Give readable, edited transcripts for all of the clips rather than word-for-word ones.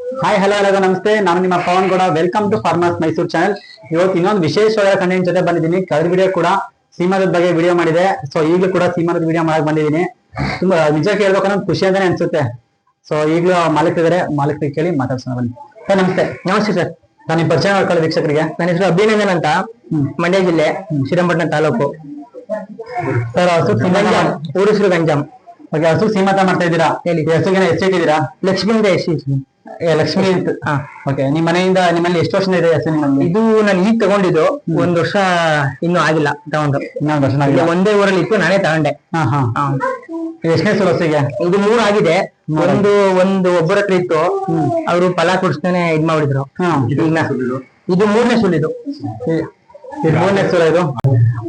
Hi hello ಎಲ್ಲರಿಗೂ ನಮಸ್ತೆ. ನಾನು ನಿಮ್ಮ Pavan Gowda. Welcome to farmers Mysuru channel. ಇವತ್ತು ಇನ್ನೊಂದು ವಿಶೇಷವಾದ ಕಂಟೆಂಟ್ ಜೊತೆ ಬಂದಿದ್ದೀನಿ. ಕಳೆದ ವಿಡಿಯೋ ಕೂಡ ಸೀಮಾರದ ಬಗ್ಗೆ ವಿಡಿಯೋ ಮಾಡಿದೆ. ಸೊ ಈಗಲೂ ಕೂಡ ಸೀಮಾರದ ವಿಡಿಯೋ ಮಾಡಕ್ ಬಂದಿದ್ದೀನಿ. ತುಂಬಾ ನಿಜ ಕೇಳ್ಬೇಕನ್ನೋದು ಖುಷಿ ಅಂತಾನೆ ಅನ್ಸುತ್ತೆ. ಸೊ ಈಗಲೂ ಮಾಲೀಕರಿದ್ದಾರೆ, ಮಾಲೀಕರಿಗೆ ಕೇಳಿ ಮಾತಾಡ್ಸೋಣ ಬನ್ನಿ. ಸರ್ ನಮಸ್ತೆ. ನಮಸ್ತೆ ಸರ್. ನಾನು ನಿಮ್ಮ ಪರಿಚಯ ಮಾಡ್ಕೊಳ್ಳೋ ವೀಕ್ಷಕರಿಗೆ. ನನ್ನ ಹೆಸರು ಅಭಿನಂದನ್ ಅಂತ, ಮಂಡ್ಯ ಜಿಲ್ಲೆ ಶ್ರೀರಂಗಪಟ್ಟಣ ತಾಲೂಕು. ಸರ್ ಹಸು ಗಂಜಾಮ್, ಊರು ಹೆಸರು ಗಂಜಾಮ್. ಓಕೆ, ಹಸು ಸೀಮಾತ ಮಾಡ್ತಾ ಇದ್ದೀರಾ? ಹೇಳಿ. ಹೆಸರಿಗೆ ಎಷ್ಟಿಟ್ಟಿದ್ದೀರಾ? ಲಕ್ಷ್ಮಿ ಅಂತ ಲಕ್ಷ್ಮಿ ಅಂತ. ಓಕೆ, ನಿಮ್ಮ ಮನೆಯಿಂದ ನಿಮ್ಮಲ್ಲಿ ಎಷ್ಟು ವರ್ಷದಿಂದ ಇದೆ ಹೆಸರು ನಿಮ್ಮಲ್ಲಿ? ಇದು ನಾನು ಈಗ ತಗೊಂಡಿದ್ದು, ಒಂದ್ ವರ್ಷ ಇನ್ನೂ ಆಗಿಲ್ಲ ತಗೊಂಡು. ಇನ್ನೊಂದು ವರ್ಷ ಆಗಿಲ್ಲ. ಒಂದೇ ಊರಲ್ಲಿ ಇತ್ತು, ನಾನೇ ತಗೊಂಡೆ. ಎಷ್ಟನೇ ಸಲ ಹಸುಗೆ? ಇದು 3 ಆಗಿದೆ. ಒಂದು ಒಬ್ಬರ ಹತ್ರ ಇತ್ತು, ಅವರು ಫಲ ಕೊಡಿಸ್ತಾನೆ ಇದ್ ಮಾಡಿದ್ರು. ಇದು 3ನೇ ಸುಲಿದು. ಇದು 3ನೇ ಸುಲ. ಇದು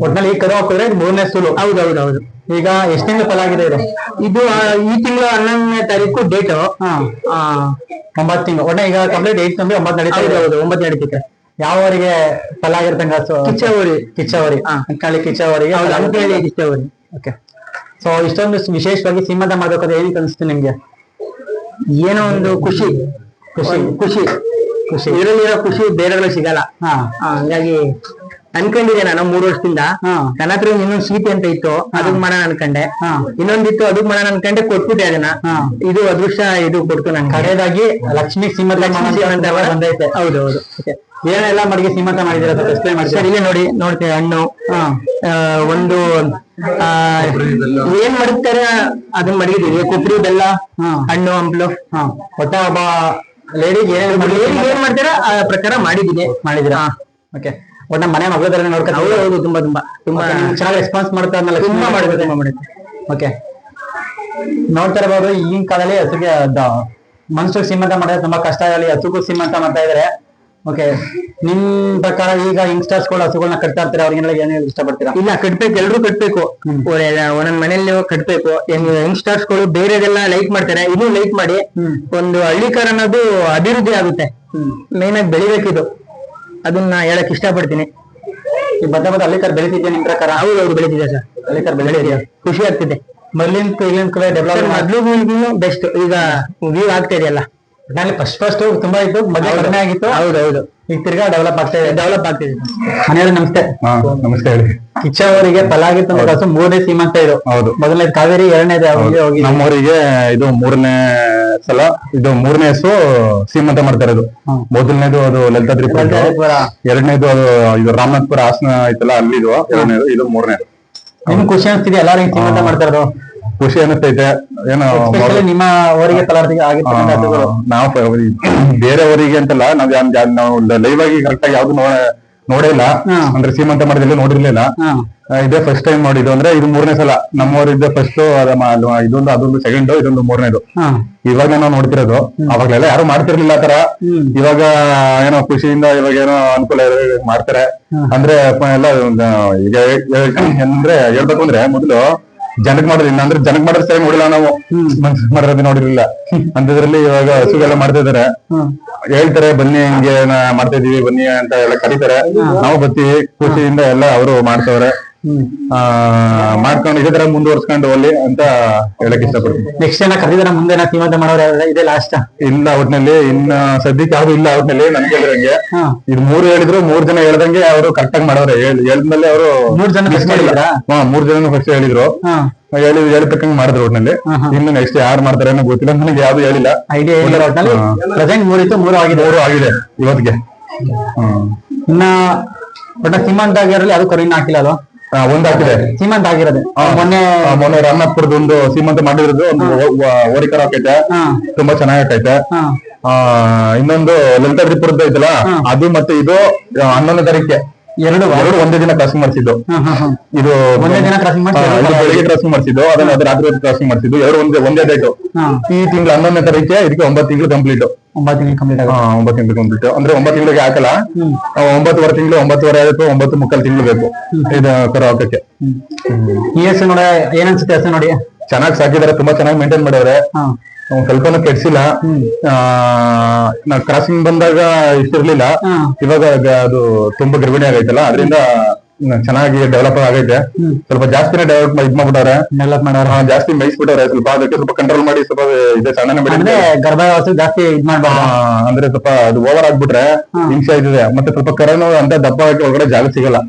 ಒಟ್ನಲ್ಲಿ ಈ ಕರು ಹಾಕಿದ್ರೆ ಇದು 3ನೇ ಸುಲು. ಹೌದೌದೌದು. ಈಗ ಎಷ್ಟು ತಿಂಗಳು ಫಲ ಆಗಿದೆ ಇದು? ಇದು ಈ ತಿಂಗಳು 11ನೇ ತಾರೀಕು ಡೇಟ್. 9 ತಿಂಗಳು. ಒಟ್ಟ ಈಗ ಕಂಪ್ಲೀಟ್ 8 ತುಂಬಿ 9 ನಡೀತಾ ಇದೆ. ಹೌದು, 9 ನಡೀತಿದೆ. ಯಾವವರಿಗೆ ಫಲ ಆಗಿರ್ತಂಗ ಹಸು? ಕಿಚ್ಚವರಿ. ಅಂಕಳಿ ಕಿಚ್ಚವರಿಗೆ. ಕಿಚ್ಚವರಿ. ಓಕೆ. ಸೊ ಇಷ್ಟೊಂದು ವಿಶೇಷವಾಗಿ ಸೀಮಂತ ಮಾಡ್ಬೇಕಾದ್ರೆ ಏನಕ್ಕೆ ಅನಿಸ್ತು ನಿಮ್ಗೆ? ಏನೋ ಒಂದು ಖುಷಿ ಇದರಲ್ಲಿರೋ ಖುಷಿ ಬೇರೆಲ್ಲ ಸಿಗಲ್ಲ. ಹಂಗಾಗಿ ಅನ್ಕೊಂಡಿದ್ದೆ ನಾನು 3 ವರ್ಷದಿಂದ. ನನ್ನ ಹತ್ರ ಇನ್ನೊಂದು ಸೀತೆ ಅಂತ ಇತ್ತು, ಅದಕ್ ಮಾಡೋಣ ಅನ್ಕೊಂಡೆ. ಇನ್ನೊಂದಿತ್ತು, ಅದಕ್ ಮಾಡೋಣ ಅನ್ಕೊಂಡೆ, ಕೊಟ್ಬಿಟ್ಟೆ ಅದನ್ನ. ಇದು ಅದೃಷ್ಟ, ಇದು ಕೊಡ್ತು ನನ್ ಕಡೆಯದಾಗಿ ಲಕ್ಷ್ಮಿ ಸೀಮಂತ ಬಂದೈತೆ. ಹೌದೌದು. ಏನೆಲ್ಲ ಮಡಿಗೆ ಸೀಮಂತ ಮಾಡಿದಿರ ಎಕ್ಸ್ಪ್ಲೈನ್ ಮಾಡಿ ಸರ್. ಇಲ್ಲೇ ನೋಡ್ತೇವೆ ಹಣ್ಣು. ಒಂದು ಏನ್ ಮಡಗ್ತಾರೆ ಅದನ್ನ ಮಡಗಿದೀವಿ. ಕೊಬ್ಬರಿ, ಬೆಲ್ಲ, ಹಣ್ಣು, ಹಂಪ್ಲು. ಒಟ್ಟ ಒಬ್ಬ ಲೇಡಿಗೆ ಏನ್ ಮಾಡ್ತೀರಾ ಆ ಪ್ರಕಾರ ಮಾಡಿದಿರಾ? ಓಕೆ. ಒಟ್ಟ ಮನೆ ಮಗಳ ನೋಡ್ಕೊಂಡು. ಹೌದು, ತುಂಬಾ ಚೆನ್ನಾಗಿ ರೆಸ್ಪಾನ್ಸ್ ಮಾಡ್ತಾರೆ. ತುಂಬಾ ಮಾಡುತ್ತೆ. ಓಕೆ. ನೋಡ್ತಾ ಇರಬಹುದು, ಈಗಿನ ಕಾಲದಲ್ಲಿ ಹಸುಗೆ ಮನುಷ್ಯರು ಸೀಮಂತ ಮಾಡಿದ್ರೆ ತುಂಬಾ ಕಷ್ಟ ಆಗಲಿ, ಹಸುಗೂ ಸೀಮಂತ ಮಾಡ್ತಾ ಇದಾರೆ. ಓಕೆ, ನಿಮ್ ಪ್ರಕಾರ ಈಗ ಯಂಗ್ಸ್ಟರ್ಸ್ ಗಳು ಹಸುಗಳನ್ನ ಕಟ್ತಾ ಇರ್ತಾರೆ, ಅವ್ರಿಗೆಲ್ಲ ಏನ್ ಇಷ್ಟಪಡ್ತೀರಾ? ಇಲ್ಲ, ಕಟ್ಬೇಕು, ಎಲ್ರು ಕಟ್ಬೇಕು. ಒಂದೊಂದ್ ಮನೇಲಿ ಕಟ್ಬೇಕು. ಯಂಗ್ಸ್ಟರ್ಸ್ ಗಳು ಬೇರೆದೆಲ್ಲ ಲೈಕ್ ಮಾಡ್ತಾರೆ, ಇದು ಲೈಕ್ ಮಾಡಿ. ಒಂದು ಹಳ್ಳಿಕಾರ ಅನ್ನೋದು ಅಭಿವೃದ್ಧಿ ಆಗುತ್ತೆ. ಮೇನ್ ಆಗಿ ಬೆಳಿಬೇಕಿದು, ಅದನ್ನ ಹೇಳಕ್ ಇಷ್ಟಪಡ್ತೀನಿ. ಈ ಬದ್ದ ಹಳ್ಳಿಕಾರ ಬೆಳಿತಿದ್ಯಾ ನಿಮ್ ಪ್ರಕಾರ? ಹೌದು, ಬೆಳಿತಿದೆ ಸರ್. ಹಳ್ಳಿಕಾರ ಬೆಳಿತಿದ್ಯಾ? ಖುಷಿ ಆಗ್ತಿದೆ. ಮೊದ್ಲಿನ ಡೆವಲಪ್ ಮೊದ್ಲು ಬೆಸ್ಟ್. ಈಗ ವ್ಯೂ ಆಗ್ತಾ ಇದೆಯಲ್ಲ. ಫಸ್ಟ್ ತುಂಬಾ ಇತ್ತು, ಮಧ್ಯ ಕಡಿಮೆ ಆಗಿತ್ತು. ಹೌದೌದು. ಈಗ ತಿರ್ಗಾ ಡೆವಲಪ್ ಆಗ್ತಾ ಇದೆ. ಮನೆಯವ್ರು ನಮಸ್ತೆ. ನಮಸ್ತೆ ಹೇಳಿ. ಕಿಚ್ಚವರಿಗೆ ಫಲ ಆಗಿತ್ತು ಅಂದ್ರೆ ಹಸು 3ನೇ ಸೀಮಂತ ಇದು. ಹೌದು. ಮೊದಲನೇದು ಕಾವೇರಿ, 2ನೇದು ಹೋಗಿ. ನಮ್ಮೂರಿಗೆ ಇದು 3ನೇ ಸಲ. ಇದು 3ನೇ ಹಸು ಸೀಮಂತ ಮಾಡ್ತಾ ಇರೋದು. ಮೊದಲನೇದು ಅದು ಲಲಿತಾದ್ರಿಪುರ, 2ನೇದು ಅದು ಇದು ರಾಮನಾಥ್ಪುರ ಹಾಸನ ಐತಲ್ಲ, ಅಲ್ಲಿದು 2ನೇದು, ಇದು 3ನೇದು. ನಿಮ್ ಖುಷಿ ಅನಿಸ್ತಿದೆ ಎಲ್ಲಾರು ಹಿಂಗ್ ಮಾಡ್ತಾ ಇರೋದು? ಖುಷಿ ಅನಿಸ್ತೈತೆ. ಏನೋ ನಿಮ್ಮ ಊರಿಗೆ ನಾವು ಬೇರೆ ಊರಿಗೆ ಅಂತಲ್ಲ, ನಾವು ಲೈವ್ ಆಗಿ ಕರೆಕ್ಟ್ ಆಗಿ ಯಾವ್ದು ನೋಡೇ ಇಲ್ಲ. ಅಂದ್ರೆ ಸೀಮಂತ ಮಾಡಿದೆಲ್ಲ ನೋಡಿರ್ಲಿಲ್ಲ. ಇದೇ ಫಸ್ಟ್ ಟೈಮ್ ನೋಡಿದ್ದು. ಅಂದ್ರೆ ಇದು 3ನೇ ಸಲ. ನಮ್ಮೂರಿದ್ದ ಫಸ್ಟ್, ಅದೊಂದು ಸೆಕೆಂಡ್, ಇದೊಂದು 3ನೇದು. ಇವಾಗ ನಾವು ನೋಡ್ತಿರೋದು. ಅವಾಗ್ಲೆಲ್ಲ ಯಾರು ಮಾಡ್ತಿರ್ಲಿಲ್ಲ ಆತರ. ಇವಾಗ ಏನೋ ಖುಷಿಯಿಂದ ಇವಾಗ ಏನೋ ಅನುಕೂಲ ಮಾಡ್ತಾರೆ. ಅಂದ್ರೆ ಎಲ್ಲ ಈಗ ಅಂದ್ರೆ ಹೇಳ್ಬೇಕು ಅಂದ್ರೆ ಮೊದಲು ಜನಕ್ ಮಾಡೋದಿಲ್ಲ. ಅಂದ್ರೆ ಜನಕ್ ಮಾಡೋದ್ ಸರಿ ನೋಡಿಲ್ಲ ನಾವು, ಮನ್ಸಿಗೆ ಮಾಡೋದ್ ನೋಡಿರ್ಲಿಲ್ಲ. ಅಂತದ್ರಲ್ಲಿ ಇವಾಗ ಹಸುಗೆಲ್ಲ ಮಾಡ್ತಾ ಇದಾರೆ. ಹೇಳ್ತಾರೆ ಬನ್ನಿ ಹಿಂಗೆ ಮಾಡ್ತಾ ಇದೀವಿ ಬನ್ನಿ ಅಂತ ಎಲ್ಲ ಕರೀತಾರೆ. ನಾವು ಬರ್ತೀವಿ ಖುಷಿಯಿಂದ. ಎಲ್ಲ ಅವರು ಮಾಡ್ತವ್ರೆ. ಮಾಡ್ಕೊಂಡು ಇದೇ ತರ ಮುಂದುವರ್ಸ್ಕೊಂಡು ಹೋಗ್ಲಿ ಅಂತ ಹೇಳಕ್ ಇಷ್ಟಪಡ್ತೀನಿ. ನೆಕ್ಸ್ಟ್ ಏನ ಕರೀದಾರ ಮುಂದೆ ಸೀಮಂತ ಮಾಡೋರ? ಇದೆ ಲಾಸ್ಟ್? ಇಲ್ಲ, ಒಟ್ನಲ್ಲಿ ಇನ್ನ ಸದ್ಯಕ್ಕೆ ಯಾವ್ದು ಇಲ್ಲ. ಒಟ್ನಲ್ಲಿ ನನ್ಗೆ ಹೇಳಿದಂಗೆ ಇದು 3 ಹೇಳಿದ್ರು, 3 ಜನ ಹೇಳ್ದಂಗೆ ಅವರು ಕರೆಕ್ಟ್ ಆಗಿ ಮಾಡವ್ರೆ. ಹೇಳಿದ್ಮೇಲೆ ಅವರು 3 ಜನ ಹೇಳಿದ್ರ? 3 ಜನ ಫಸ್ಟ್ ಹೇಳಿದ್ರು. ಹೇಳಿರ್ತಕ್ಕಂಗೆ ಮಾಡಿದ್ರು. ಒಟ್ನಲ್ಲಿ ಇನ್ನು ನೆಕ್ಸ್ಟ್ ಯಾರು ಮಾಡ್ತಾರೆ ಅನ್ನೋ ಗೊತ್ತಿಲ್ಲ ನನಗೆ, ಯಾವ್ದು ಹೇಳಿಲ್ಲ. ಐಡಿಯಾ ಇಲ್ಲ. ಒಟ್ನಲ್ಲಿ ಪ್ರೆಸೆಂಟ್ 3 ಇತ್ತು, 3 ಆಗಿದೆ ಇವತ್ತಿಗೆ. ಇನ್ನ ಒಟ್ಟ ಸೀಮಂತ ಆಗಿರಲಿ, ಅದು ಕರಿನ ಹಾಕಿಲ್ಲ. ಅದು ಒಂದ್ ಹಾಕಿದೆ ಸೀಮಂತ ಆಗಿರೋದು. ಮೊನ್ನೆ ರಾಮನಾಥ್ಪುರದ ಒಂದು ಸೀಮಂತ ಮಾಡಿರೋದು. ಒಂದು ಓರಿಕರ ಹಾಕೈತೆ, ತುಂಬಾ ಚೆನ್ನಾಗೈತೆ. ಇನ್ನೊಂದು ಲಲಿತಾದ್ರಿಪುರದ ಐತಲ್ಲ, ಅದು ಮತ್ತೆ ಇದು 11ನೇ ತಾರೀಕಿಗೆ ಎರಡು ಒಂದೇ ದಿನ ಕ್ರಾಸಿಂಗ್ ಮಾಡಿಸಿದ್ದು. ಇದು ಒಂದೇ ದಿನ ಕ್ರಾಸಿಂಗ್ ಬೆಳಿಗ್ಗೆ ಕ್ರಾಸಿಂಗ್ ಮಾಡಿಸಿದ್ದು, ಅದನ್ನ ರಾತ್ರಿ ಕ್ರಾಸಿಂಗ್ ಮಾಡಿಸಿದ್ದು. ಒಂದೇ ಡೇಟ್. ಈ ತಿಂಗಳು 11ನೇ ತಾರೀಕಿಗೆ ಇದಕ್ಕೆ 9 ತಿಂಗಳು ಕಂಪ್ಲೀಟ್. 9 ತಿಂಗಳು ಕಂಪ್ಲೀಟ್. 9 ತಿಂಗಳು ಕಂಪ್ಲೀಟ್ ಅಂದ್ರೆ 9 ತಿಂಗಳಿಗೆ ಹಾಕಲ್ಲ. 9.5 ತಿಂಗಳು, 9.5 ಆಗುತ್ತೆ, 9.75 ತಿಂಗಳು ಬೇಕು ಇದು ಕರು ಹಾಕಕ್ಕೆ. ಈ ಹೆಸರು ನೋಡಿ ಏನನ್ಸುತ್ತೆ? ಹೆಸರು ನೋಡಿ ಚೆನ್ನಾಗಿ ಸಾಕಿದಾರೆ, ತುಂಬಾ ಚೆನ್ನಾಗಿ ಮೇಂಟೈನ್ ಮಾಡ್ಯಾರೆ. ಸ್ವಲ್ಪನೂ ಕೆಡ್ಸಿಲ್ಲ. ಕ್ರಾಸಿಂಗ್ ಬಂದಾಗ ಇಷ್ಟಿರ್ಲಿಲ್ಲ. ಇವಾಗ ಅದು ತುಂಬಾ ಗರ್ಭಿಣಿ ಆಗೈತಲ್ಲ, ಅದರಿಂದ ಚೆನ್ನಾಗಿ ಡೆವಲಪ್ ಆಗೈತೆ. ಸ್ವಲ್ಪ ಜಾಸ್ತಿನೇ ಡೆವಲಪ್ ಮಾಡ್ಬಿಟ್ಟವ್ರೆ. ಡೆವಲಪ್ ಮಾಡೋರು ಜಾಸ್ತಿ ಮೇಯಿಸ್ಬಿಟ್ಟವ್ರೆ. ಸ್ವಲ್ಪ ಅದಕ್ಕೆ ಸ್ವಲ್ಪ ಕಂಟ್ರೋಲ್ ಮಾಡಿ ಸ್ವಲ್ಪ ಇದೆ ಸಣ್ಣನೇ ಅಂದ್ರೆ ಗರ್ಭಾವಸ್ಥೆ ಜಾಸ್ತಿ ಇದ್ ಮಾಡ್ಬಾರ್ದು. ಅಂದ್ರೆ ಸ್ವಲ್ಪ ಅದು ಓವರ್ ಆಗ್ಬಿಟ್ರೆ ಹಿಂಸೆ ಆಯ್ತದೆ. ಮತ್ತೆ ಸ್ವಲ್ಪ ಕರನು ಅಂತ ದಪ್ಪ ಆಗಕ್ಕೆ ಒಳಗಡೆ ಜಾಗ ಸಿಗಲ್ಲ.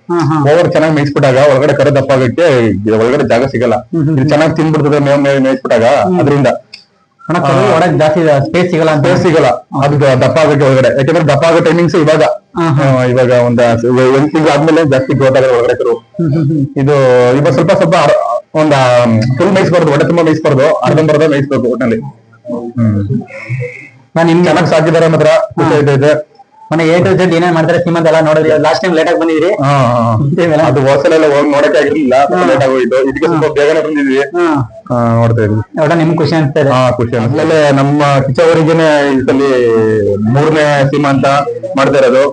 ಓವರ್ ಚೆನ್ನಾಗಿ ಮೇಯಿಸ್ಬಿಟ್ಟಾಗ ಒಳಗಡೆ ಕರ ದಪ್ಪ ಆಗಕ್ಕೆ ಒಳಗಡೆ ಜಾಗ ಸಿಗಲ್ಲ. ಇದು ಚೆನ್ನಾಗಿ ತಿನ್ಬಿಡ್ತದೆ ಮೇಯಿಸ್ಬಿಟ್ಟಾಗ ಅದರಿಂದ ಒಳಗ್ ಜಾಸ್ತಿ ಸ್ಪೇಸ್ ಸಿಗಲ್ಲ ಅಂತ. ಸ್ಪೇಸ್ ಸಿಗಲ್ಲ ಅದು ದಪ್ಪ ಆಗಕ್ಕೆ ಒಳಗಡೆ. ಯಾಕಂದ್ರೆ ದಪ್ಪ ಆಗೋ ಟೈಮಿಂಗ್ಸ್ ಇವಾಗ ಒಂದ್ 1 ತಿಂಗಳು ಆದ್ಮೇಲೆ ಜಾಸ್ತಿ ಗ್ರೋತ್ ಆಗೋದು ಒಳಗಡೆ ಕರು. ಇದು ಇವಾಗ ಸ್ವಲ್ಪ ಒಂದ್ ಫುಲ್ ಮೇಯಿಸ್ಬಾರ್ದು, ಹೊಟ್ಟೆ ತುಂಬಾ ಮೇಯಿಸ್ಬಾರ್ದು, ಅರ್ಧಂಬರ್ಧ ಮೇಯಿಸ್ಬೇಕು ಒಟ್ಟಿನಲ್ಲಿ. ನಿಮ್ಗೆ ಚೆನ್ನಾಗಿ ಸಾಕಿದ್ದಾರೆ ಮಾತ್ರ ಖುಷಿ ಆಯ್ತೈತೆ. ಮನೆ A to Z ಏನೇನ್ ಮಾಡ್ತಾರೆ ಸೀಮಂತ ಎಲ್ಲ ನೋಡಿದ್ರಿ. ಲಾಸ್ಟ್ ಟೈಮ್ ಲೇಟ್ ಆಗಿ ಬಂದಿದ್ರಿ. ಅದು ಹೊಸಲೆಲ್ಲ ಹೋಗಿ ನೋಡಕ್ಕೆ ಆಗಿರ್ಲಿಲ್ಲ, ಲೇಟ್ ಆಗೋಯ್ತು. ಇದಕ್ಕೆ ಸ್ವಲ್ಪ ಬೇಗನೆ ಬಂದಿದ್ವಿ, ನೋಡ್ತಾ ಇದ್ವಿ. ಒಟ್ಟ ನಿಮ್ಗೆ ಖುಷಿ ಅನ್ಸ್ತಾ ಖುಷಿ ಆಮೇಲೆ ನಮ್ಮ ಕಿಚ್ಚವರಿಗೇನೆ ಇದರಲ್ಲಿ 3ನೇ ಸೀಮಂತ ಮಾಡ್ತಾ ಇರೋದು.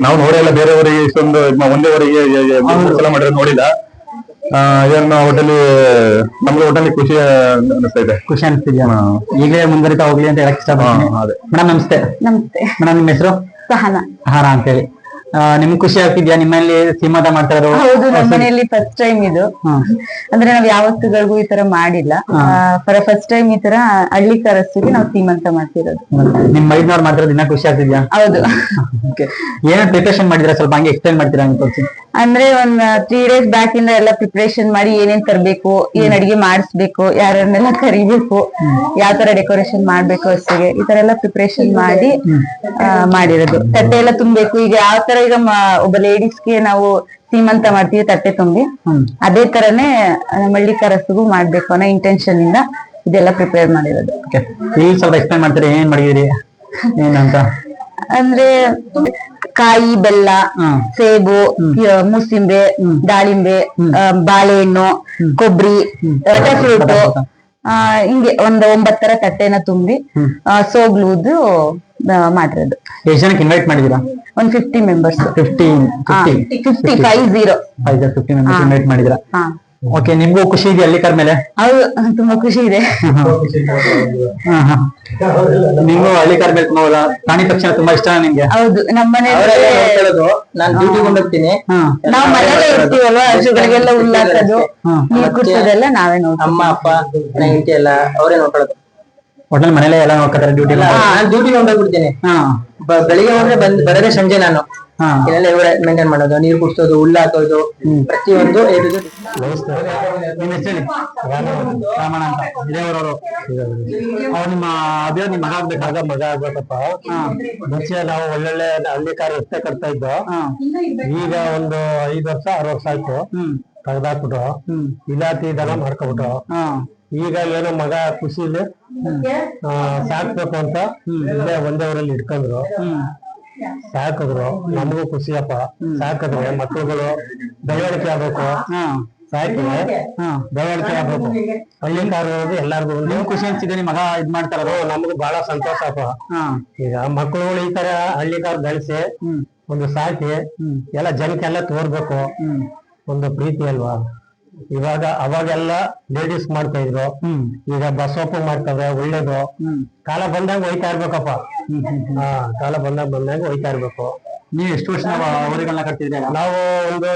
ನಾವು ನೋಡಿಲ್ಲ ಬೇರೆಯವರಿಗೆ ಇಷ್ಟೊಂದು ಒಂದೇ ಊರಿಗೆ 3 ಸಲ ಮಾಡಿರೋದು ನೋಡಿಲ್ಲ. ಇದನ್ನ ಹೋಟೆಲಿ ನಮ್ಗೆ ಹೋಟೆಲ್ ಖುಷಿ ಅನಿಸ್ತಾ ಇದೆ. ಖುಷಿ ಅನಿಸ್ತಿದ್ಯಾ? ಈಗಲೇ ಮುಂದುವರಿತಾ ಹೋಗ್ಲಿ ಅಂತ ಹೇಳಕ್ ಇಷ್ಟಪಡ್ತೀನಿ. ಮೇಡಮ್ ನಮಸ್ತೆ. ನಮಸ್ತೆ ಮೇಡಮ್ ನಿಮ್ಮ ಹೆಸರು? ಸಹನಾ. ಸಹನಾ ಅಂತೇಳಿ. ನಿಮ್ಗೆ ಖುಷಿ ಆಗ್ತಿದ್ಯಾ ನಿಮ್ಮಲ್ಲಿ ಸೀಮಂತ ಮಾಡ್ತಾ ಇರೋದು? ಹೌದು, ನಮ್ಮ ಮನೆಯಲ್ಲಿ ಫಸ್ಟ್ ಟೈಮ್ ಇದು. ಅಂದ್ರೆ ನಾವ್ ಯಾವತ್ತುಗಳಿಗೂ ಈ ತರ ಮಾಡಿಲ್ಲ. ಫಸ್ಟ್ ಟೈಮ್ ಈ ತರ ಹಳ್ಳಿ ಕರಸ್ಸಿಗೆ ನಾವು ಸೀಮಂತ ಮಾಡ್ತಿರೋದು. ನಿಮ್ ಮೈದ್ನವ್ರು ಮಾಡ್ತಿರೋದು ಇನ್ನ ಖುಷಿ ಆಗ್ತಿದ್ಯಾ? ಹೌದು. ಏನೇನ್ ಪ್ರಿಪರೇಷನ್ ಮಾಡಿದ್ರೆ ಸ್ವಲ್ಪ ಹಂಗೆ ಎಕ್ಸ್ಪ್ಲೈನ್ ಮಾಡ್ತೀರಾ ಅಂತ ತೋರಿಸಿ. ಅಂದ್ರೆ ಒಂದ್ 3 days ಬ್ಯಾಕ್ ಇಂದ ಎಲ್ಲ ಪ್ರಿಪರೇಷನ್ ಮಾಡಿ ಏನೇನ್ ತರ್ಬೇಕು, ಏನ್ ಅಡಿಗೆ ಮಾಡಿಸ್ಬೇಕು, ಯಾರನ್ನೆಲ್ಲ ಕರಿಬೇಕು, ಯಾವ ತರ ಡೆಕೋರೇಷನ್ ಮಾಡ್ಬೇಕು ಅಷ್ಟಿಗೆ, ಈ ತರ ಎಲ್ಲ ಪ್ರಿಪರೇಷನ್ ಮಾಡಿ ಮಾಡಿರೋದು. ತಟ್ಟೆ ಎಲ್ಲ ತುಂಬೇಕು. ಈಗ ಯಾವ ತರ ಈಗ ಒಬ್ಬ ಲೇಡೀಸ್ಗೆ ನಾವು ಸೀಮಂತ ಮಾಡ್ತೀವಿ ತಟ್ಟೆ ತುಂಬಿ, ಅದೇ ತರನೇ ನಮ್ಮ ಹಳ್ಳಿ ಕರಸ್ಗೂ ಮಾಡ್ಬೇಕು ಅನ್ನೋ ಇಂಟೆನ್ಷನ್ ಇಂದ ಇದೆಲ್ಲ ಪ್ರಿಪೇರ್ ಮಾಡಿರೋದು. ಈಗ ಸ್ವಲ್ಪ ಎಕ್ಸ್ಪ್ಲೈನ್ ಮಾಡ್ತೀರಿ ಏನ್ ಮಾಡಿದಿರಿ ಏನಂತ? ಅಂದ್ರೆ ಕಾಯಿ, ಬೆಲ್ಲ, ಸೇಬು, ಮೂಸಿಂಬೆ, ದಾಳಿಂಬೆ, ಬಾಳೆಹಣ್ಣು, ಕೊಬ್ಬರಿ, ಫ್ರೂಟ್, ಹಿಂಗೆ ಒಂದು 9 ತರ ತಟ್ಟೆನ ತುಂಬಿ ಸೋಗ್ಲೂದು ಮಾಡಿರೋದು. ಎಷ್ಟು ಜನಕ್ಕೆ ಇನ್ವೈಟ್ ಮಾಡಿದೀರಾ? ಒಂದ್ 50 ಮೆಂಬರ್ಸ್. 50 ಮೆಂಬರ್ಸ್ ಇನ್ವೈಟ್ ಮಾಡಿದಿರಾ? ಓಕೆ. ನಿಮ್ಗೂ ಖುಷಿ ಇದೆಯಾ ಹಳ್ಳಿ ಕರ್ ಮೇಲೆ? ಹೌದು, ತುಂಬಾ ಖುಷಿ ಇದೆ. ನಿಮ್ಗೂ ಹಳ್ಳಿ ಕರ್ ಮೇಲೆ ತುಂಬಾ ಪ್ರಾಣಿ ಪಕ್ಷಿ ತುಂಬಾ ಇಷ್ಟ ನಿಮ್ಗೆ? ಹೌದು, ನಮ್ಮ ಮನೆಯಲ್ಲಿ ನಾನು ಡ್ಯೂಟಿ ಹೋಗ್ತೀನಿ. ನಾವ್ ಮನೇಲೆ ಇರ್ತೀವಲ್ವಾ, ಹಸುಗಳಿಗೆಲ್ಲ ಹುಲ್ಲಾಕೋದು, ನೀರ್ ಕುಡ್ಸೋದೆಲ್ಲ ನಾವೇ ನೋಡ್ತೀವಿ. ಅಮ್ಮ ಅಪ್ಪ ನನ್ನ ಹೆಂಡತಿ ಎಲ್ಲ ಅವರೇ ನೋಡ್ಕೊಳ್ಳೋದು. ಒಟ್ನಲ್ಲಿ ಮನೇಲೆ ಎಲ್ಲ ನೋಡ್ಕೊತಾರೆ ಡ್ಯೂಟಿ? ನಾನು ಡ್ಯೂಟಿಗೆ ಹೋಗ್ಬಿಡ್ತೀನಿ. ಬೆಳಿಗ್ಗೆ ಹೋದ್ರೆ ಬರೋದೇ ಸಂಜೆ. ನಾನು ಇದೆಲ್ಲ ಇವರೇ ಮೇಂಟೈನ್ ಮಾಡೋದು, ನೀರು ಕುಡ್ಸೋದು, ಹುಲ್ಲು ಹಾಕೋದು, ಪ್ರತಿಯೊಂದು ರಾಮಣ್ಣ ಅಂತ ಇದೇ ಊರವರು. ಅವ್ರು ನಿಮ್ಮ ಅದೇ ನಿಮ್ ಮಗ ಆಗ್ಬೇಕಾಗ ಮಗ ಆಗ್ಬೇಕಪ್ಪ. ಮುಂಚೆ ನಾವು ಒಳ್ಳೊಳ್ಳೆ ಹಳ್ಳಿಕಾರ ರಸ್ತೆ ಕಟ್ತಾ ಇದ್ದೋ. ಈಗ ಒಂದು 5 ವರ್ಷ 6 ವರ್ಷ ಆಯ್ತು ತೆಗ್ದಾಕ್ಬಿಟ್ಟು ಇಲಾತಿ ದನ ಮಾಡ್ಕೊಬಿಟ್ಟು. ಈಗ ಏನೋ ಮಗ ಖುಷಿಲಿ ಸಾಕ್ಬೇಕು ಅಂತ ಇಲ್ಲೇ ಒಂದೇ ಊರಲ್ಲಿ ಇಟ್ಕೊಂಡ್ರು. ಸಾಕಿದ್ರು, ನಮಗೂ ಖುಷಿಯಪ್ಪ. ಸಾಕಿದ್ರೆ ಮಕ್ಳುಗಳು ಬೆಳವಣಿಗೆ ಆಗ್ಬೇಕು, ಸಾಕಿದ್ರೆ ಬೆಳವಣಿಗೆ ಆಗ್ಬೇಕು. ಹಳ್ಳಿ ಕಾರ್ ಎಲ್ಲಾರ್ಗು ಒಂದು ಖುಷಿ ಅನ್ಸಿದೆ. ನಿಮ್ ಮಗ ಇದ್ ಮಾಡ್ತಾರೋ ನಮಗೂ ಬಹಳ ಸಂತೋಷಪ್ಪ. ಈಗ ಮಕ್ಳುಗಳು ಈ ತರ ಹಳ್ಳಿ ಕಾರ್ ಬೆಳೆಸಿ ಒಂದು ಸಾಕಿ ಎಲ್ಲ ಜನಕ್ಕೆಲ್ಲ ತೋರ್ಬೇಕು, ಒಂದು ಪ್ರೀತಿ ಅಲ್ವಾ. ಇವಾಗ ಅವಾಗೆಲ್ಲ ಲೇಡೀಸ್ ಮಾಡ್ತಾ ಇದ್ರು, ಈಗ ಬಸವಪ್ಪ ಮಾಡ್ತಾರೆ. ಒಳ್ಳೇದು. ಕಾಲ ಬಂದಾಗ ಹೋಯ್ತಾ ಇರ್ಬೇಕಪ್ಪ. ಕಾಲ ಬಂದಾಗ ಹೋಯ್ತಾ ಇರ್ಬೇಕು. ನೀವ್ ಎಷ್ಟು ವರ್ಷ ಅವರಿಗೆಲ್ಲ ಕಟ್ತಿದ್ರೆ? ನಾವು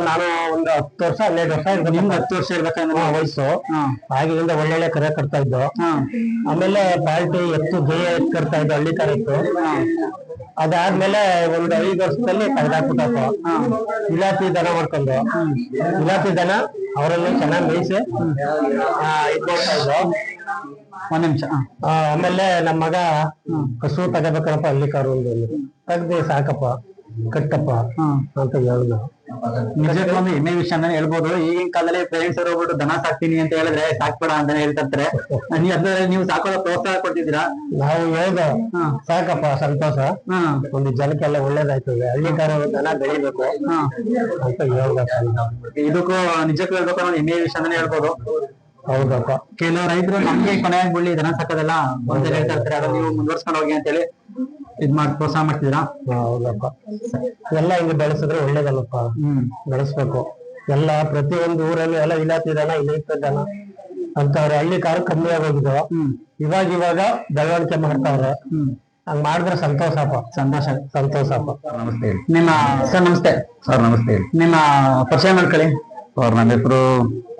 ನಾನು ಒಂದು 10 ವರ್ಷ 12 ವರ್ಷ ಇರ್ಬೇಕು. ನಿಮ್ಗೆ 10 ವರ್ಷ ಇರ್ಬೇಕಂದ್ರೆ ವಯಸ್ಸು. ಆಗಿನಿಂದ ಒಳ್ಳೊಳ್ಳೆ ಕರೆ ಕಟ್ತಾ ಇದ್ದು. ಆಮೇಲೆ ಪಾಲ್ಟಿ ಎತ್ತು ಗೇಯ ಎತ್ತು ಕಟ್ತಾ ಇದ್ದು, ಹಳ್ಳಿ ತರ ಇತ್ತು. ಅದಾದ್ಮೇಲೆ ಒಂದು 5 ವರ್ಷದಲ್ಲಿ ತೆಗ್ದಾಕ್ಬಿಟ್ಟಪ್ಪ. ಇಲಾತಿ ದನ ಮಾಡ್ಕೊಂಡು, ಇಲಾತಿ ದನ ಅವರಲ್ಲಿ ಚೆನ್ನಾಗಿ ಮೇಯಿಸಿ ಇದ್ ಮಾಡ್ತಾ ಇದ್ದು. 1 ನಿಮಿಷ. ಆಮೇಲೆ ನಮ್ಮ ಮಗ ಹಸು ತಗೋಬೇಕಪ್ಪ, ಹಳ್ಳಿ ಕಾರು ಒಂದು ತೆಗ್ದು ಸಾಕಪ್ಪ, ಕಟ್ಟಪ್ಪ ಅಂತ ಹೇಳಿದ. ನಿಜಕ್ಕೂ ಒಂದು ಹೆಮ್ಮೆ ವಿಷಯ ಅಂತಾನೆ ಹೇಳ್ಬೋದು. ಈಗಿನ ಕಾಲದಲ್ಲಿ ಪೇರೆಂಟ್ಸ್ ಅವ್ರು ಹೋಗ್ಬಿಟ್ಟು ದನ ಸಾಕ್ತೀನಿ ಅಂತ ಹೇಳಿದ್ರೆ ಸಾಕ್ಬೇಡ ಅಂತಾನೆ ಹೇಳ್ತಾರೆ. ನೀವು ಸಾಕೋದ ಪ್ರೋತ್ಸಾಹ ಕೊಡ್ತಿದ್ದೀರಾ? ನಾವು ಹೇಳ್ದ ಸಾಕಪ್ಪ, ಸಂತೋಷ, ಒಂದು ಜನಕ್ಕೆಲ್ಲ ಒಳ್ಳೇದಾಯ್ತದೆ, ಹಳ್ಳಿ ಕಾರ ದನ ಬೆಳಿಬೇಕು ಅಂತ ಹೇಳ್ದ. ಇದಕ್ಕೂ ನಿಜಕ್ಕೂ ಹೇಳ್ಬೇಕು ಅನ್ನೋ ಹೆಮ್ಮೆ ವಿಷಯ ಅಂತಾನೆ ಹೇಳ್ಬೋದು. ಹೌದಪ್ಪ. ಕೆಲವು ರೈತರು ನಮ್ಗೆ ಕೊನೆಯಾಗಿ ಬಿಡ್ಲಿ ದನ ಸಾಕೋದೆಲ್ಲ ಅಂತ ಹೇಳ್ತಾ ಇರ್ತಾರೆ. ಅದನ್ನ ನೀವು ಮುಂದುವರ್ಸ್ಕೊಂಡು ಹೋಗಿ ಅಂತೇಳಿ ಇದ್ ಮಾಡಿ ಪ್ರೋತ್ಸಾಹ ಮಾಡ್ತಿದ್ದೀರಾ? ಹೌದಪ್ಪ. ಎಲ್ಲ ಹಿಂಗೆ ಬೆಳೆಸಿದ್ರೆ ಒಳ್ಳೇದಲ್ಲಪ್ಪ. ಬೆಳೆಸ್ಬೇಕು. ಎಲ್ಲ ಪ್ರತಿಯೊಂದು ಊರಲ್ಲೂ ಎಲ್ಲ ಇಲಾತಿ ದನ ದನ ಅಂತವ್ರೆ. ಹಳ್ಳಿ ಕಾರು ಕಮ್ಮಿ ಆಗೋಗಿದ್ದು. ಇವಾಗ ಬೆಳವಣಿಗೆ ಮಾಡ್ತಾವ್ರೆ. ಹಂಗ್ ಮಾಡಿದ್ರೆ ಸಂತೋಷಪ್ಪ. ಸಂತೋಷಪ್ಪ. ನಮಸ್ತೆ ಹೇಳಿ ನಿಮ್ಮ ಸರ್ ನಮಸ್ತೆ. ಸರ್ ನಮಸ್ತೆ ಹೇಳಿ ನಿಮ್ಮ ಪರಿಚಯ ಮಾಡ್ಕೊಳ್ಳಿ. ಸರ್ ನನ್ನ ಹೆಸರು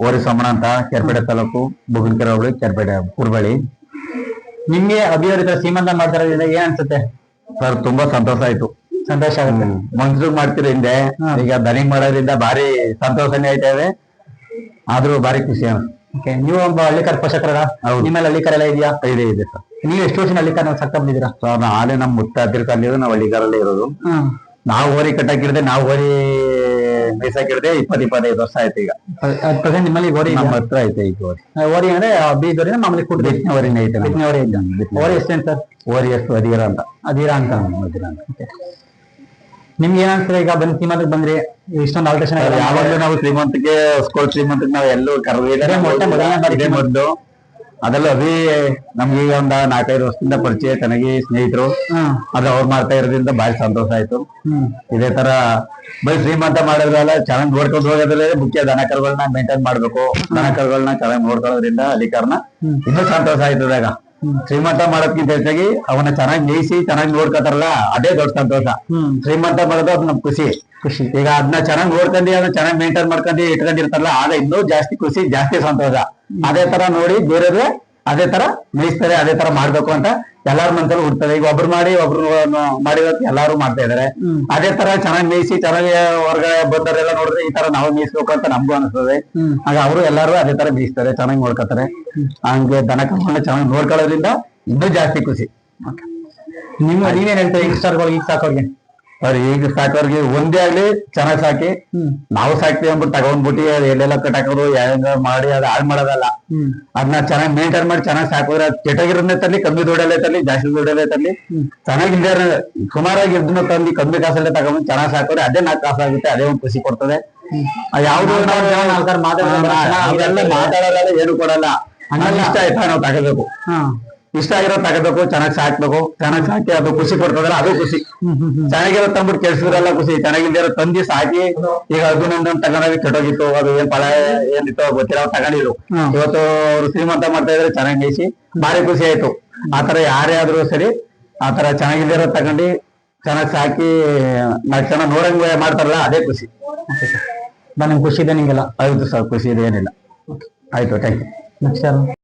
ಓರಿ ಸೋಮಣ್ಣ ಅಂತ, ಕೆರ್ಪೇಟೆ ತಾಲೂಕು, ಬುಗುನ್ಕೆರೆ ಹೋಬಳಿ, ಕೆರ್ಪೇಟೆ ಕುರ್ಬಳಿ. ನಿಮ್ಗೆ ಅಭಿವೃದ್ಧಿ ಸೀಮಂತ ಮಾಡ್ತಾರೋದ್ರಿಂದ ಏನ್ ಅನ್ಸುತ್ತೆ? ಸರ್ ತುಂಬಾ ಸಂತೋಷ ಆಯ್ತು. ಸಂತೋಷ ಆಗುತ್ತೆ. ಮನ್ಸಿಗೆ ಮಾಡ್ತಿರೋ ಹಿಂದೆ ಈಗ ದನಿಗ್ ಮಾಡೋದ್ರಿಂದ ಭಾರಿ ಸಂತೋಷನೇ ಆಯ್ತಾ ಇದೆ, ಆದ್ರೂ ಭಾರಿ ಖುಷಿ ಅನ್ಸುತ್ತೆ. ಓಕೆ, ನೀವು ಒಬ್ಬ ಹಳ್ಳಿಕಾರ ಪೋಷಕರ? ಹೌದು. ನಿಮ್ಮಲ್ಲಿ ಹಳ್ಳಿಕಾರ ಎಲ್ಲ ಇದೆಯಾ? ಇದೆ ಸರ್. ನೀವು ಎಷ್ಟು ವರ್ಷ ಹಳ್ಳಿಕಾರ ಸಾಕ್ತಾ ಬಂದಿದ್ದೀರಾ? ಸರ್ ನಾಳೆ ನಮ್ಮ ಮುತ್ತಾದಿರ ಕಾಲಿರೋದು, ನಾವು ಹಳ್ಳಿಗಾರಲ್ಲೇ ಇರೋದು. ನಾವು ಹೋರಿ ಕಟ್ಟಾಕಿರ್ದೆ, ನಾವು ಹೋರಿ ಮೇಯ್ಸಾಕಿರ್ದೆ 20-25 ವರ್ಷ ಆಯ್ತು. ಈಗ ಪ್ರೆಸೆಂಟ್ ನಿಮ್ಮಲ್ಲಿ ಗೋರಿ ನಮ್ಮ ಹತ್ರ ಐತೆ ಈಗ ಹೋರಿ. ಓರಿ ಅಂದ್ರೆ ಬೀಜೋರಿನ ಮಾಮೂಲಿ ಕುಡ್ ಬಿತ್ತನೆ ಹೋರಿನೇ ಐತೆ. ಬಿತ್ತನೆ ಓರಿ ಐತೆ. ಓರಿ ಎಷ್ಟೇನು ಸರ್? ಓರಿ ಎಷ್ಟು ಅದಿರ ಅಂತ. ಅದಿರಾ ಅಂತ. ನಿಮ್ಗೆ ಏನಾಗ್ತದೆ ಈಗ ಬಂದ್ ಸೀಮಂತಕ್ಕೆ ಬಂದ್ರಿ, ಇಷ್ಟೊಂದು ಆಲ್ಟ್ರೇಷನ್ ಯಾವಾಗ್ಲೂ ನಾವು ಶ್ರೀಮಂತಕ್ಕೆ ಸ್ಕೂಲ್ ಶ್ರೀಮಂತಕ್ಕೆ ನಾವು ಎಲ್ಲೂ ಮೊದಲು ಮೊದಲು ಅದೆಲ್ಲ ಅದೇ ನಮ್ಗೆ ಈಗ ಒಂದ್ 4-5 ವರ್ಷದಿಂದ ಪರಿಚಯ, ಚೆನ್ನಾಗಿ ಸ್ನೇಹಿತರು. ಅದು ಅವ್ರು ಮಾಡ್ತಾ ಇರೋದ್ರಿಂದ ಬಾರಿ ಸಂತೋಷ ಆಯ್ತು. ಇದೇ ತರ ಬರೀ ಶ್ರೀಮಂತ ಮಾಡೋದ್ರಲ್ಲ, ಚೆನ್ನಾಗಿ ನೋಡ್ಕೊಂಡು ಹೋಗೋದ್ರಲ್ಲೇ ಮುಖ್ಯ. ದನ ಕರುಗಳನ್ನ ಮೇಂಟೈನ್ ಮಾಡ್ಬೇಕು, ದನ ಕರುಗಳನ್ನ ಚೆನ್ನಾಗಿ ನೋಡ್ಕೊಳ್ಳೋದ್ರಿಂದ ಅಧಿಕಾರನ ಇನ್ನೂ ಸಂತೋಷ ಆಯ್ತದಾಗ. ಶ್ರೀಮಂತ ಮಾಡೋದ್ಕಿಂತ ಹೆಚ್ಚಾಗಿ ಅವನ್ನ ಚೆನ್ನಾಗಿ ಮೇಯಿಸಿ ಚೆನ್ನಾಗಿ ನೋಡ್ಕೊತಾರಲ್ಲ, ಅದೇ ದೊಡ್ಡ ಸಂತೋಷ. ಶ್ರೀಮಂತ ಮಾಡೋದು ಅದು ನಮ್ ಖುಷಿ. ಈಗ ಅದನ್ನ ಚೆನ್ನಾಗಿ ನೋಡ್ಕೊಂಡು, ಅದನ್ನ ಚೆನ್ನಾಗಿ ಮೇಂಟೈನ್ ಮಾಡ್ಕೊಂಡು ಇಟ್ಕೊಂಡಿರ್ತಾರಲ್ಲ, ಆಗ ಇನ್ನೂ ಜಾಸ್ತಿ ಖುಷಿ, ಜಾಸ್ತಿ ಸಂತೋಷ. ಅದೇ ತರ ನೋಡಿ ಬೇರೆಯವ್ರೆ ಅದೇ ತರ ಮೇಯಿಸ್ತಾರೆ, ಅದೇ ತರ ಮಾಡ್ಬೇಕು ಅಂತ ಎಲ್ಲಾರ ಮನಸ್ಸಲ್ಲಿ ಹುಡ್ತದೆ. ಈಗ ಒಬ್ರು ಮಾಡಿ ಒಬ್ರು ಮಾಡಿರೋದು ಎಲ್ಲಾರು ಮಾಡ್ತಾ ಇದಾರೆ. ಅದೇ ತರ ಚೆನ್ನಾಗಿ ಮೇಯಿಸಿ ಚೆನ್ನಾಗಿ ಹೊರಗಡೆ ಬಂದವರೆಲ್ಲ ನೋಡಿದ್ರೆ ಈ ತರ ನಾವು ಮೇಯಿಸ್ಬೇಕು ಅಂತ ನಮ್ಗೂ ಅನಿಸ್ತದೆ. ಆಗ ಅವರು ಎಲ್ಲಾರು ಅದೇ ತರ ಮೇಯಿಸ್ತಾರೆ, ಚೆನ್ನಾಗಿ ನೋಡ್ಕೊತಾರೆ. ಹಂಗೆ ದನ ಕರುಗಳನ್ನ ಚೆನ್ನಾಗಿ ನೋಡ್ಕೊಳ್ಳೋದ್ರಿಂದ ಇನ್ನೂ ಜಾಸ್ತಿ ಖುಷಿ. ನೀವೇನ್ ಹೇಳ್ತೀರಿ ಯಂಗ್ಸ್ಟರ್ಗಳು ಈಗ ಸಾಕೋರ್ಗೆ? ಅವ್ರು ಈಗ ಸಾಕೋರ್ಗೆ ಒಂದೇ ಆಗ್ಲಿ ಚೆನ್ನಾಗಿ ಸಾಕಿ, ನಾವು ಸಾಕ್ತಿವಿ ಅಂದ್ಬಿಟ್ಟು ತಗೊಂಡ್ಬಿಟ್ಟು ಎಲ್ಲೆಲ್ಲ ಕಟ್ಟಾಕೋದು ಹೆಂಗ ಮಾಡಿ ಅದು ಹಾಳು ಮಾಡೋದಲ್ಲ. ಅದನ್ನ ಚೆನ್ನಾಗಿ ಮೇಂಟೈನ್ ಮಾಡಿ ಚೆನ್ನಾಗಿ ಸಾಕೋದ್ರೆ, ಕೆಟ್ಟಗಿರೋದನ್ನೇ ತರ್ಲಿ, ಕಮ್ಮಿ ದುಡ್ಡಲ್ಲೇ ತರ್ಲಿ, ಜಾಸ್ತಿ ದುಡ್ಡಲ್ಲೇ ತರ್ಲಿ, ಚೆನ್ನಾಗಿಲ್ದೇ ಸುಮಾರಾಗಿ ಇದನ್ನ ತಂದು ಕಮ್ಮಿ ಕಾಸಲ್ಲೇ ತಗೊಂಡು ಚೆನ್ನಾಗಿ ಸಾಕೋದ್ರೆ ಅದೇ 4 ಕಾಸು ಆಗುತ್ತೆ, ಅದೇ ಒಂದು ಖುಷಿ ಕೊಡ್ತದೆ. ಯಾವ್ದು ಮಾತಾಡೋದಲ್ಲ, ಏನು ಕೊಡಲ್ಲ. ಹಂಗಲ್ಲ, ಇಷ್ಟ ಆಯ್ತಾ ನಾವು ತಗೋಬೇಕು, ಇಷ್ಟ ಆಗಿರೋ ತಗೋಬೇಕು, ಚೆನ್ನಾಗಿ ಸಾಕ್ಬೇಕು. ಚೆನ್ನಾಗಿ ಸಾಕಿ ಅದು ಖುಷಿ ಕೊಡ್ತದಲ್ಲ, ಅದು ಖುಷಿ. ಚೆನ್ನಾಗಿರೋ ತಂದ್ಬಿಟ್ಟು ಕೆಲ್ಸದ್ರೆಲ್ಲ ಖುಷಿ. ಚೆನ್ನಾಗಿಲ್ದಿರೋ ತಂದಿ ಸಾಕಿ, ಈಗ ಅದನ್ನೊಂದೊಂದು ತಗೊಂಡಾಗ ಕೆಟ್ಟೋಗಿತ್ತು, ಅದು ಏನ್ ಫಲ ಏನಿತ್ತು ಗೊತ್ತಿಲ್ಲ, ತಗೊಂಡಿದ್ರು. ಇವತ್ತು ಅವ್ರು ಶ್ರೀಮಂತ ಮಾಡ್ತಾ ಇದ್ರೆ ಚೆನ್ನಾಗಿ ಮೇಯಿಸಿ ಭಾರಿ ಖುಷಿ ಆಯ್ತು. ಆತರ ಯಾರೇ ಆದ್ರೂ ಸರಿ, ಆತರ ಚೆನ್ನಾಗಿಲ್ದಿರೋ ತಗೊಂಡು ಚೆನ್ನಾಗಿ ಸಾಕಿ ಚೆನ್ನಾಗಿ ನೋಡಂಗ್ ಮಾಡ್ತಾರಲ್ಲ, ಅದೇ ಖುಷಿ. ನನಗೆ ಖುಷಿ ಇದೆ ನಿಂಗೆಲ್ಲ? ಹೌದು ಸರ್, ಖುಷಿ ಇದೆ, ಏನಿಲ್ಲ. ಆಯ್ತು, ಥ್ಯಾಂಕ್ ಯು. ನೆಕ್ಸ್ಟ್